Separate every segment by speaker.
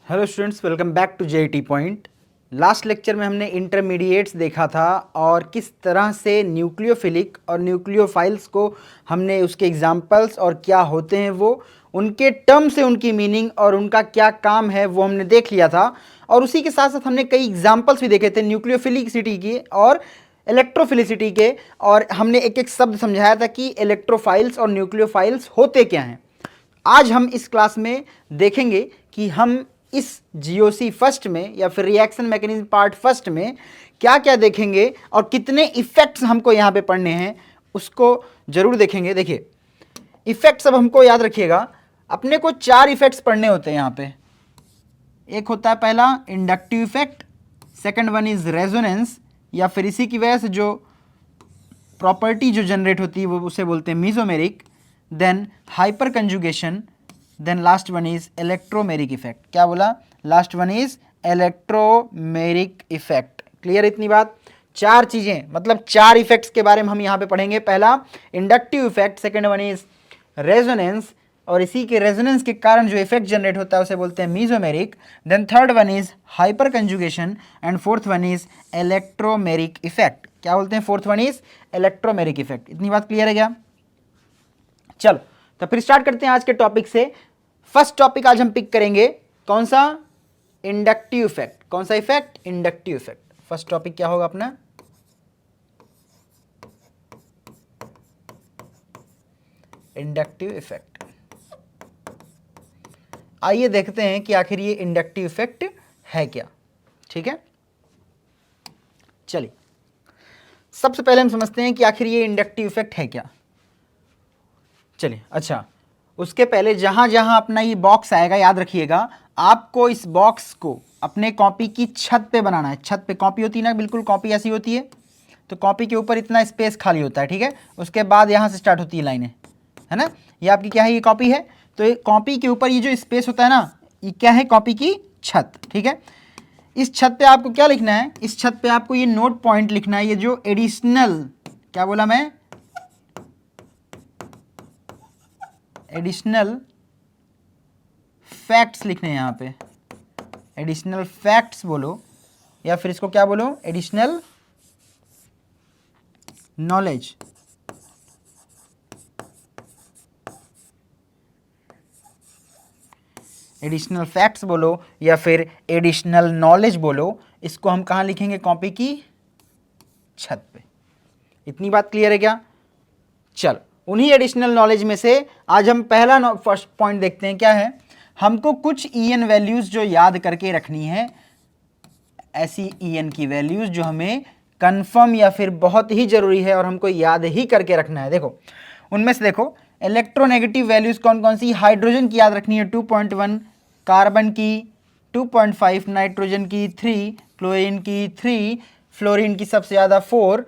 Speaker 1: Hello students, welcome back to JET point. Last lecture में हमने intermediates देखा था और किस तरह से न्यूक्लियोफिलिक और न्यूक्लियोफाइल्स को हमने उसके एग्जाम्पल्स और क्या होते हैं वो उनके टर्म से उनकी मीनिंग और उनका क्या काम है वो हमने देख लिया था। और उसी के साथ साथ हमने कई एग्जाम्पल्स भी देखे थे न्यूक्लियोफिलिसिटी के और इलेक्ट्रोफिलिसिटी के, और हमने एक एक शब्द समझाया था कि इलेक्ट्रोफाइल्स और न्यूक्लियोफाइल्स होते क्या हैं। आज हम इस क्लास में देखेंगे कि हम इस जीओसी फर्स्ट में या फिर रिएक्शन मैकेनिज्म पार्ट फर्स्ट में क्या क्या देखेंगे और कितने इफेक्ट्स हमको यहाँ पे पढ़ने हैं उसको जरूर देखेंगे। देखिए, इफेक्ट्स अब हमको याद रखिएगा, अपने को 4 इफेक्ट्स पढ़ने होते हैं यहाँ पे। एक होता है पहला inductive effect, second one is resonance या फिर इसी की वजह से जो प्रॉपर्टी जो जनरेट होती है वो उसे बोलते हैं mesomeric, then hyperconjugation, then last one is electromeric effect. क्या बोला? Last one is electromeric effect. Clear इतनी बात? 4 चीजें मतलब 4 इफेक्ट्स के बारे में हम यहाँ पे पढ़ेंगे। पहला inductive effect, second one is resonance और इसी के रेजोनेंस के कारण जो इफेक्ट जनरेट होता है उसे बोलते हैं mesomeric, then third one is hyperconjugation and fourth one is electromeric effect. क्या बोलते हैं? Fourth one is electromeric effect. इतनी बात क्लियर है क्या? चलो तो फिर स्टार्ट करते हैं आज के टॉपिक से। फर्स्ट टॉपिक आज हम पिक करेंगे कौन सा? Inductive effect. कौन सा effect? Inductive effect. First topic क्या होगा अपना? Inductive effect. आइए देखते हैं कि आखिर ये इंडक्टिव इफेक्ट है क्या। ठीक है, चलिए सबसे पहले हम समझते हैं कि आखिर ये इंडक्टिव इफेक्ट है क्या। चलिए, अच्छा उसके पहले जहां जहां अपना ये बॉक्स आएगा याद रखिएगा, आपको इस बॉक्स को अपने कॉपी की छत पे बनाना है। छत पे कॉपी होती है ना, बिल्कुल कॉपी ऐसी होती है, तो कॉपी के ऊपर इतना स्पेस खाली होता है। ठीक है, उसके बाद यहाँ से स्टार्ट होती है लाइनें, है ना। ये आपकी क्या है? ये कॉपी है, तो ये कॉपी के ऊपर ये जो स्पेस होता है ना, ये क्या है? कॉपी की छत। ठीक है, इस छत पे आपको क्या लिखना है? इस छत पे आपको ये नोट पॉइंट लिखना है, ये जो एडिशनल, क्या बोला मैं? एडिशनल फैक्ट्स लिखने हैं यहाँ पे। एडिशनल फैक्ट्स बोलो या फिर इसको क्या बोलो? Additional knowledge. एडिशनल फैक्ट्स बोलो या फिर एडिशनल नॉलेज बोलो, इसको हम कहाँ लिखेंगे? कॉपी की छत पे। इतनी बात क्लियर है क्या? चलो, उन्हीं एडिशनल नॉलेज में से आज हम पहला फर्स्ट पॉइंट देखते हैं। क्या है? हमको कुछ ईएन वैल्यूज जो याद करके रखनी है, ऐसी ईएन की वैल्यूज जो हमें कंफर्म या फिर बहुत ही जरूरी है और हमको याद ही करके रखना है। देखो उनमें से देखो इलेक्ट्रोनेगेटिव वैल्यूज कौन कौन सी? हाइड्रोजन की याद रखनी है 2.1, कार्बन की 2.5, नाइट्रोजन की 3, क्लोरीन की 3, फ्लोरीन की सबसे ज़्यादा 4।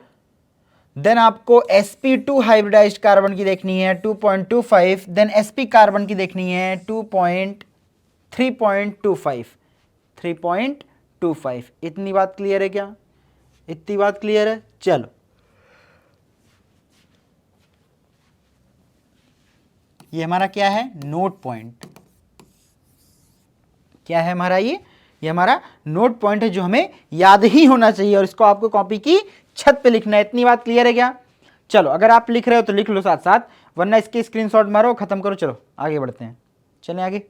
Speaker 1: देन आपको sp2 हाइब्रिडाइज्ड कार्बन की देखनी है 2.25, देन sp कार्बन की देखनी है 3.25। इतनी बात क्लियर है क्या? इतनी बात क्लियर है? चलो ये हमारा क्या है? Note point. क्या है हमारा? ये हमारा नोट पॉइंट है जो हमें याद ही होना चाहिए और इसको आपको कॉपी की छत पे लिखना है। इतनी बात क्लियर है क्या? चलो अगर आप लिख रहे हो तो लिख लो साथ साथ, वरना इसके स्क्रीनशॉट मारो, खत्म करो। चलो आगे बढ़ते हैं, चलें आगे।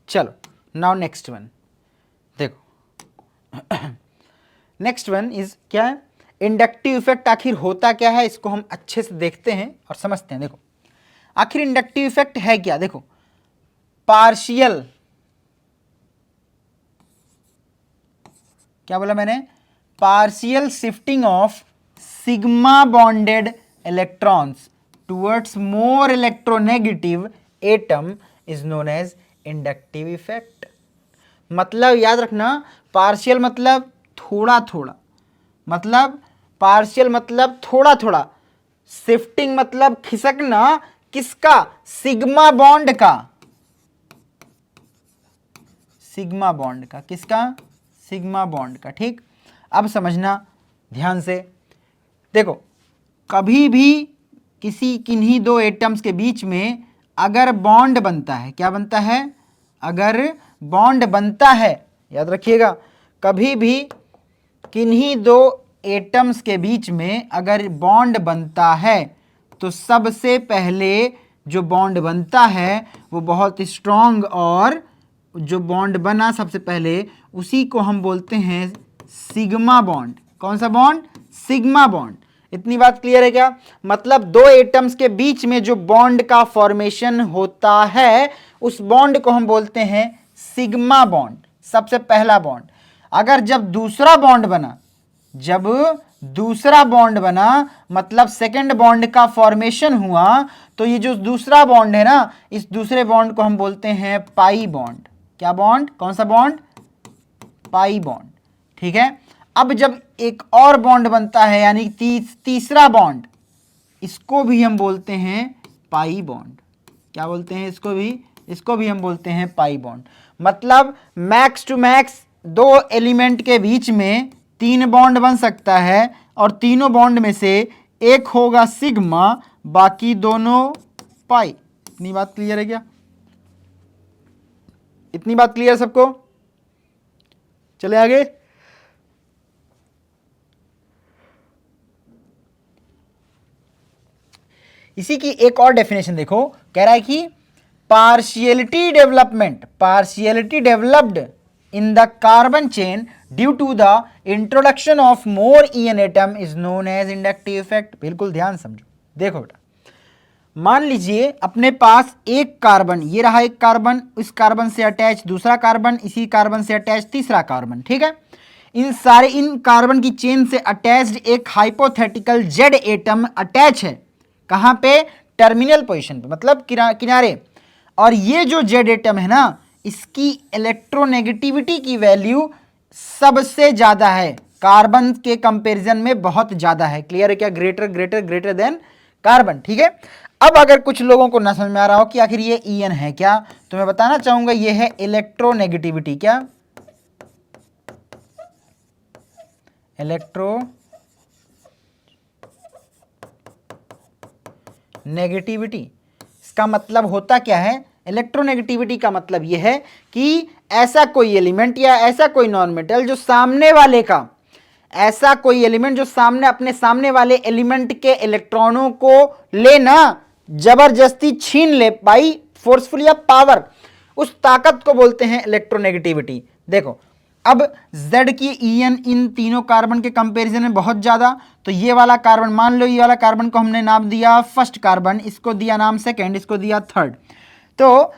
Speaker 1: चलो नाउ नेक्स्ट वन देखो। नेक्स्ट वन इज क्या है? इंडक्टिव इफेक्ट आखिर होता क्या है, इसको हम अच्छे से देखते हैं और समझते हैं। देखो आखिर इंडक्टिव इफेक्ट है क्या? देखो पार्शियल, क्या बोला मैंने? Partial shifting of sigma bonded electrons towards more electronegative atom is known as inductive effect. मतलब याद रखना, पार्शियल मतलब थोड़ा थोड़ा, मतलब पार्शियल मतलब थोड़ा थोड़ा, शिफ्टिंग मतलब खिसकना, किसका? सिग्मा बॉन्ड का। सिग्मा बॉन्ड का, किसका? सिग्मा बॉन्ड का। ठीक, अब समझना ध्यान से। देखो कभी भी किसी किन्हीं दो एटम्स के बीच में अगर बॉन्ड बनता है, क्या बनता है, अगर बॉन्ड बनता है, याद रखिएगा, कभी भी किन्हीं दो एटम्स के बीच में अगर बॉन्ड बनता है तो सबसे पहले जो बॉन्ड बनता है वो बहुत स्ट्रॉन्ग, और जो बॉन्ड बना सबसे पहले उसी को हम बोलते हैं सिग्मा बॉन्ड। कौन सा बॉन्ड, सिग्मा बॉन्ड। इतनी बात क्लियर है क्या? मतलब दो एटम्स के बीच में जो बॉन्ड का फॉर्मेशन होता है उस बॉन्ड को हम बोलते हैं सिग्मा बॉन्ड, सबसे पहला बॉन्ड। अगर जब दूसरा बॉन्ड बना, जब दूसरा बॉन्ड बना मतलब सेकंड बॉन्ड का फॉर्मेशन हुआ, तो ये जो दूसरा बॉन्ड है ना, इस दूसरे बॉन्ड को हम बोलते हैं पाई बॉन्ड। क्या बॉन्ड, कौन सा बॉन्ड, पाई बॉन्ड। ठीक है। अब जब एक और बॉन्ड बनता है यानी तीसरा बॉन्ड, इसको भी हम बोलते हैं पाई बॉन्ड। क्या बोलते हैं इसको भी हम बोलते हैं पाई बॉन्ड। मतलब मैक्स टू मैक्स दो एलिमेंट के बीच में 3 बॉन्ड बन सकता है, और तीनों बॉन्ड में से एक होगा सिग्मा, बाकी दोनों पाई। इतनी बात क्लियर है क्या? इतनी बात क्लियर सबको? चले आगे। इसी की एक और डेफिनेशन देखो, कह रहा है कि partiality developed in the carbon chain due to the introduction of more EN atom is known as inductive effect. बिल्कुल ध्यान समझो। देखो बेटा, मान लीजिए अपने पास एक कार्बन, ये रहा एक कार्बन, इस कार्बन से अटैच दूसरा कार्बन, इसी कार्बन से अटैच तीसरा कार्बन। ठीक है। इन कार्बन की चेन से अटैच्ड एक हाइपोथेटिकल जेड एटम अटैच है। कहां पे? टर्मिनल पोजीशन पे, मतलब किनारे। और ये जो जेड एटम है ना, इसकी इलेक्ट्रोनेगेटिविटी की वैल्यू सबसे ज्यादा है, कार्बन के कंपैरिजन में बहुत ज्यादा है। क्लियर है क्या? Greater than carbon. ठीक है। अब अगर कुछ लोगों को ना समझ में आ रहा हो कि आखिर ये ईएन है क्या, तो मैं बताना चाहूंगा ये है इलेक्ट्रोनेगेटिविटी। क्या? इलेक्ट्रोनेगेटिविटी। इसका मतलब होता क्या है? इलेक्ट्रोनेगेटिविटी का मतलब यह है कि ऐसा कोई एलिमेंट या ऐसा कोई नॉन मेटल जो सामने वाले का, ऐसा कोई एलिमेंट जो अपने सामने वाले एलिमेंट के इलेक्ट्रॉनों को लेना, जबरदस्ती छीन ले, बाई फोर्सफुल या पावर, उस ताकत को बोलते हैं इलेक्ट्रोनेगेटिविटी। देखो, अब Z की ईएन इन तीनों कार्बन के कंपैरिजन में बहुत ज्यादा, तो ये वाला कार्बन, मान लो ये वाला कार्बन को हमने नाम दिया फर्स्ट कार्बन, इसको दिया नाम सेकंड, इसको दिया थर्ड। तो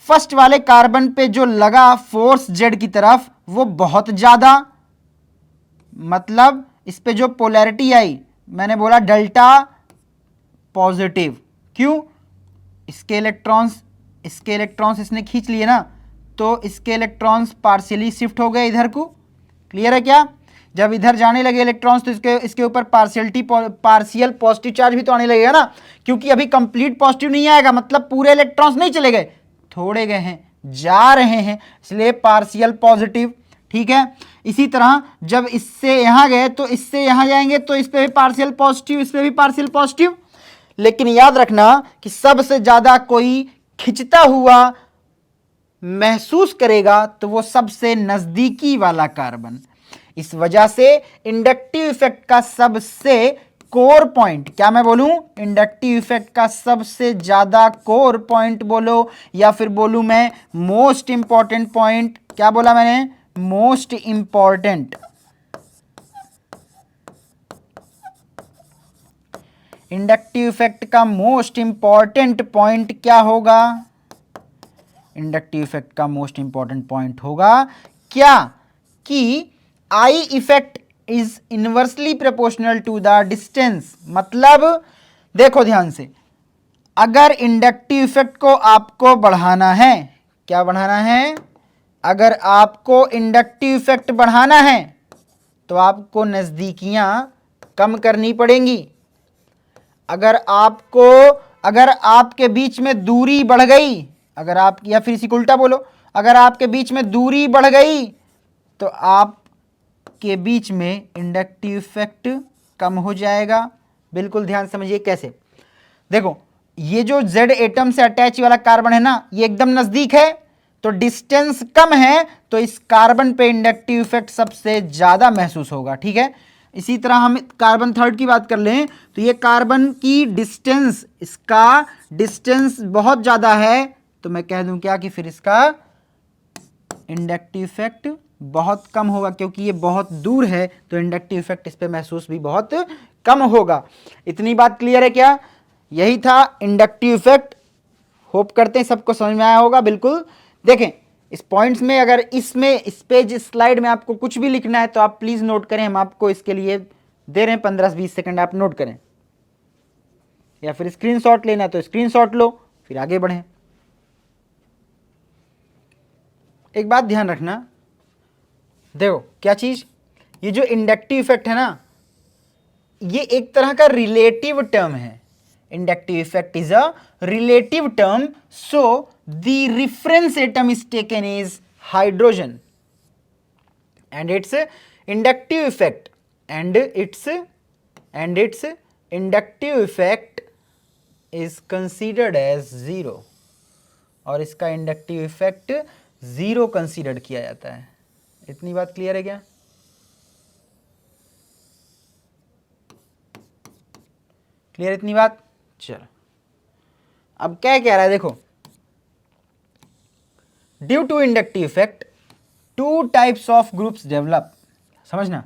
Speaker 1: फर्स्ट वाले कार्बन पे जो लगा फोर्स Z की तरफ वो बहुत ज्यादा, मतलब इस पे जो पोलैरिटी आई, मैंने बोला डेल्टा पॉजिटिव। क्यों? इसके इलेक्ट्रॉन्स इसने खींच लिए ना, तो इसके इलेक्ट्रॉन्स पार्शियली शिफ्ट हो गए इधर को। क्लियर है क्या? जब इधर जाने लगे इलेक्ट्रॉन्स तो इसके ऊपर पार्शियल पॉजिटिव चार्ज भी तो आने लगेगा ना, क्योंकि अभी कंप्लीट पॉजिटिव नहीं आएगा, मतलब पूरे इलेक्ट्रॉन्स नहीं चले गए, थोड़े गए हैं, जा रहे हैं, इसलिए पार्शियल पॉजिटिव। ठीक है। इसी तरह जब इससे यहां गए तो इससे यहां जाएंगे, तो इस पे भी पार्शियल पॉजिटिव, इस पे भी पार्शियल पॉजिटिव। लेकिन याद रखना कि सबसे ज्यादा कोई खिंचता हुआ महसूस करेगा तो वो सबसे नजदीकी वाला कार्बन। इस वजह से इंडक्टिव इफेक्ट का सबसे कोर पॉइंट, क्या मैं बोलूं, इंडक्टिव इफेक्ट का सबसे ज्यादा कोर पॉइंट बोलो, या फिर बोलूं मैं मोस्ट इंपॉर्टेंट पॉइंट। क्या बोला मैंने? Most important. इंडक्टिव इफेक्ट का मोस्ट इंपॉर्टेंट पॉइंट क्या होगा? इंडक्टिव इफेक्ट का मोस्ट इंपॉर्टेंट पॉइंट होगा क्या? कि I effect is inversely proportional to the distance. मतलब देखो ध्यान से, अगर इंडक्टिव इफेक्ट को आपको बढ़ाना है, क्या बढ़ाना है? अगर आपको इंडक्टिव इफेक्ट बढ़ाना है तो आपको नजदीकियां कम करनी पड़ेंगी। अगर आपके बीच में दूरी बढ़ गई, अगर आप, या फिर इसी उल्टा बोलो, अगर आपके बीच में दूरी बढ़ गई तो आपके बीच में इंडक्टिव इफेक्ट कम हो जाएगा। बिल्कुल ध्यान समझिए कैसे। देखो, ये जो Z एटम से अटैच वाला कार्बन है ना, ये एकदम नजदीक है, तो डिस्टेंस कम है, तो इस कार्बन पे इंडक्टिव इफेक्ट सबसे ज्यादा महसूस होगा। ठीक है, इसी तरह हम कार्बन थर्ड की बात कर लें तो ये कार्बन की डिस्टेंस, इसका डिस्टेंस बहुत ज्यादा है, तो मैं कह दूं क्या कि फिर इसका इंडक्टिव इफेक्ट बहुत कम होगा, क्योंकि ये बहुत दूर है, तो इंडक्टिव इफेक्ट इस पे महसूस भी बहुत कम होगा। इतनी बात क्लियर है क्या? यही था इंडक्टिव इफेक्ट। होप करते हैं सबको समझ में आया होगा। बिल्कुल, देखें इस पॉइंट्स में, अगर इसमें इस पेज स्लाइड में आपको कुछ भी लिखना है तो आप प्लीज नोट करें, हम आपको इसके लिए दे रहे हैं 15-20 सेकंड, आप नोट करें, या फिर स्क्रीनशॉट लेना तो स्क्रीनशॉट लो, फिर आगे बढ़ें। एक बात ध्यान रखना, देखो क्या चीज, ये जो इंडक्टिव इफेक्ट है ना, ये एक तरह का रिलेटिव टर्म है। Inductive effect is a relative term, so the reference atom is taken is hydrogen and its inductive effect and its inductive effect is considered as 0, और इसका इंडक्टिव इफेक्ट 0 कंसीडर किया जाता है। इतनी बात क्लियर है क्या? क्लियर इतनी बात? चलो अब क्या कह रहा है, देखो, due to inductive effect two types of groups develop. समझना,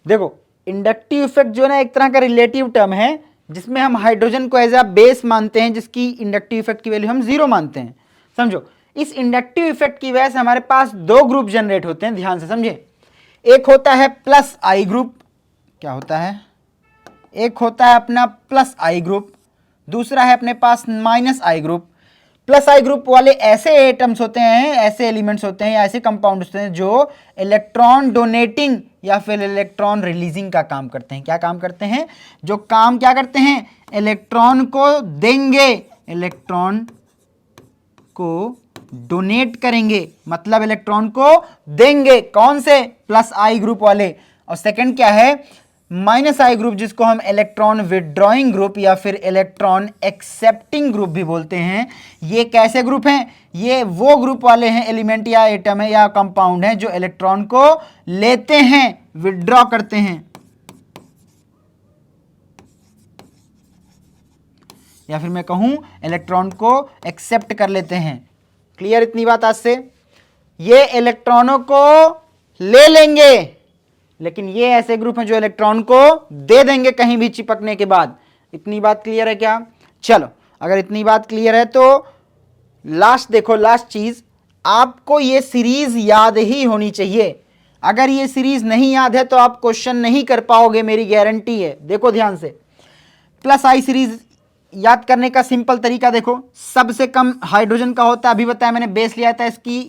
Speaker 1: देखो इंडक्टिव इफेक्ट जो है ना, एक तरह का रिलेटिव टर्म है, जिसमें हम हाइड्रोजन को एज अ बेस मानते हैं, जिसकी इंडक्टिव इफेक्ट की वैल्यू हम 0 मानते हैं। समझो, इस इंडक्टिव इफेक्ट की वजह से हमारे पास 2 ग्रुप जनरेट होते हैं, ध्यान से समझे। एक होता है प्लस आई ग्रुप, क्या होता है, एक होता है अपना प्लस आई ग्रुप, दूसरा है अपने पास माइनस आई ग्रुप। प्लस आई ग्रुप वाले ऐसे एटम्स होते हैं, ऐसे एलिमेंट्स होते हैं या ऐसे कंपाउंड होते हैं जो इलेक्ट्रॉन डोनेटिंग या फिर इलेक्ट्रॉन रिलीजिंग का काम करते हैं। क्या काम करते हैं? जो काम क्या करते हैं, इलेक्ट्रॉन को देंगे, इलेक्ट्रॉन को डोनेट करेंगे, मतलब इलेक्ट्रॉन को देंगे। कौन से? प्लस आई ग्रुप वाले। और सेकंड क्या है, माइनस आई ग्रुप, जिसको हम इलेक्ट्रॉन विड्रॉइंग ग्रुप या फिर इलेक्ट्रॉन एक्सेप्टिंग ग्रुप भी बोलते हैं। ये कैसे ग्रुप हैं? ये वो ग्रुप वाले हैं, एलिमेंट या एटम है या कंपाउंड है, जो इलेक्ट्रॉन को लेते हैं, विड्रॉ करते हैं, या फिर मैं कहूं इलेक्ट्रॉन को एक्सेप्ट कर लेते हैं। क्लियर इतनी बात आज से? ये इलेक्ट्रॉनों को ले लेंगे, लेकिन ये ऐसे ग्रुप हैं जो इलेक्ट्रॉन को दे देंगे कहीं भी चिपकने के बाद। इतनी बात क्लियर है क्या? चलो, अगर इतनी बात क्लियर है तो लास्ट देखो, लास्ट चीज, आपको ये सीरीज याद ही होनी चाहिए। अगर ये सीरीज नहीं याद है तो आप क्वेश्चन नहीं कर पाओगे, मेरी गारंटी है। देखो ध्यान से, प्लस आई सीरीज याद करने का सिंपल तरीका देखो, सबसे कम हाइड्रोजन का होता है, अभी बताया मैंने, बेस लिया था इसकी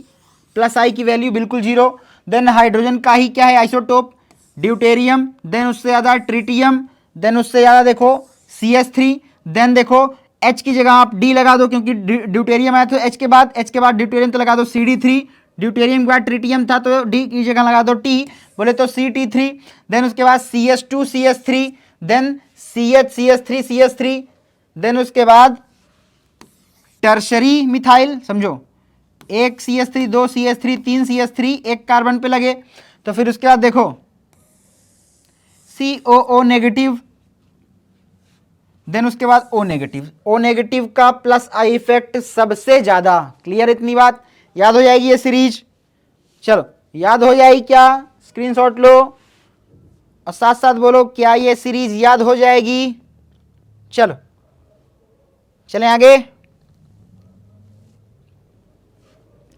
Speaker 1: प्लस आई की वैल्यू बिल्कुल 0। देन हाइड्रोजन का ही क्या है, आइसोटोप ड्यूटेरियम, देन उससे ज़्यादा ट्रिटियम, देन उससे ज़्यादा देखो CH3, देन देखो H की जगह आप D लगा दो, क्योंकि ड्यूटेरियम आया तो H के बाद ड्यूटेरियम तो लगा दो CD3, ड्यूटेरियम के बाद ट्रिटियम था तो D की जगह लगा दो T, बोले तो CT3, देन उसके बाद CH2 CH3, then CH CH3, then उसके बाद टर्शरी मिथाइल। समझो, एक CH3, 2 CH3, 3 CH3 एक कार्बन पे लगे, तो फिर उसके बाद देखो COO नेगेटिव, देन उसके बाद O नेगेटिव। O नेगेटिव का प्लस आई इफेक्ट सबसे ज्यादा। क्लियर इतनी बात? याद हो जाएगी ये सीरीज? चलो याद हो जाएगी क्या? स्क्रीनशॉट लो और साथ साथ बोलो, क्या ये सीरीज याद हो जाएगी? चलो चलें आगे।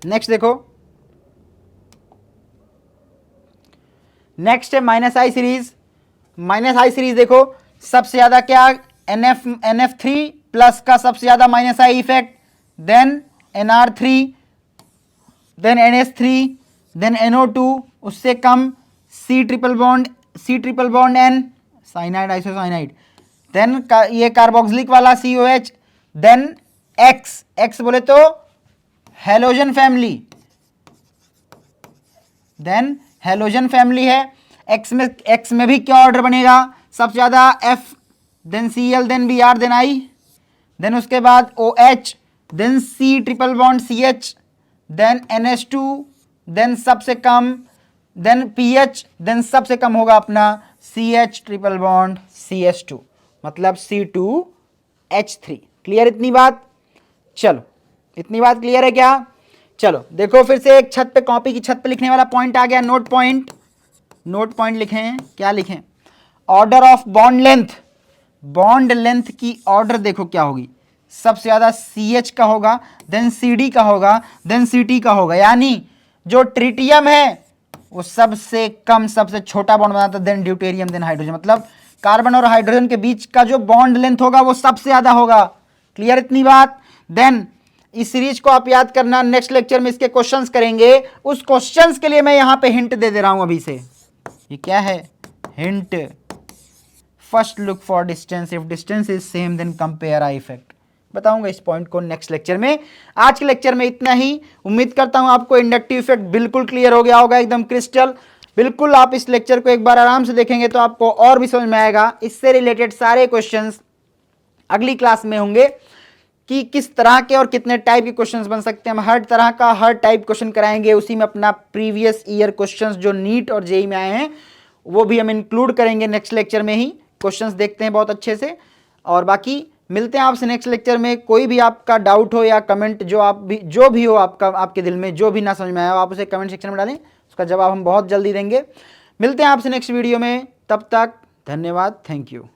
Speaker 1: नेक्स्ट देखो, नेक्स्ट है minus I series. Minus I series देखो, सबसे ज्यादा क्या, NF3 प्लस का सबसे ज्यादा minus I effect, then NR3, then NH3, then NO2, उससे कम C triple bond N, cyanide isocyanide, then ये कार्बोक्सिलिक वाला COH, देन X बोले तो halogen family, then halogen family है। एक्स में भी क्या ऑर्डर बनेगा, सबसे ज्यादा F, then Cl, then Br, then I, then उसके बाद OH, then C triple bond CH, then NH2, then सबसे कम, देन PH, देन सबसे कम होगा अपना CH ट्रिपल बॉन्ड CH2, मतलब C2H3। क्लियर इतनी बात? चलो इतनी बात क्लियर है क्या? चलो देखो फिर से एक छत पे, कॉपी की छत पे लिखने वाला पॉइंट आ गया, नोट पॉइंट। नोट पॉइंट लिखें, क्या लिखें? Order of bond length, bond length की ऑर्डर देखो क्या होगी, सबसे ज्यादा CH का होगा, देन CD का होगा, देन CT का होगा, यानी जो ट्रिटियम है वो सबसे कम सबसे छोटा बॉन्ड बनाता है, देन ड्यूटेरियम, देन हाइड्रोजन, मतलब कार्बन और हाइड्रोजन के बीच का जो बॉन्ड लेंथ होगा वो सबसे ज्यादा होगा। क्लियर इतनी बात? देन इस सीरीज को आप याद करना, नेक्स्ट लेक्चर में इसके क्वेश्चंस करेंगे, उस क्वेश्चंस के लिए मैं यहां पे हिंट दे रहा हूं अभी से। ये क्या है? Hint. First look for distance, if distance is same then compare I effect. बताऊंगा इस पॉइंट को नेक्स्ट लेक्चर में। आज के लेक्चर में इतना ही। उम्मीद करता हूं आपको इंडक्टिव इफेक्ट बिल्कुल क्लियर हो गया होगा, एकदम क्रिस्टल। बिल्कुल आप इस लेक्चर को एक बार आराम से देखेंगे तो आपको और भी समझ में आएगा। इससे रिलेटेड सारे क्वेश्चंस अगली क्लास में होंगे कि किस तरह के और कितने टाइप के क्वेश्चंस बन सकते हैं। हम हर तरह का हर टाइप क्वेश्चन कराएंगे, उसी में अपना प्रीवियस ईयर क्वेश्चंस जो नीट और जेईई में आए हैं वो भी हम इंक्लूड करेंगे नेक्स्ट लेक्चर में ही। क्वेश्चंस देखते हैं बहुत अच्छे से, और बाकी मिलते हैं आपसे नेक्स्ट लेक्चर में। कोई भी आपका डाउट हो या कमेंट जो भी हो आपका, आपके दिल में जो भी ना समझ में आया हो, आप उसे कमेंट सेक्शन में डालें, उसका जवाब हम बहुत जल्दी देंगे। मिलते हैं आपसे नेक्स्ट वीडियो में, तब तक धन्यवाद, थैंक यू।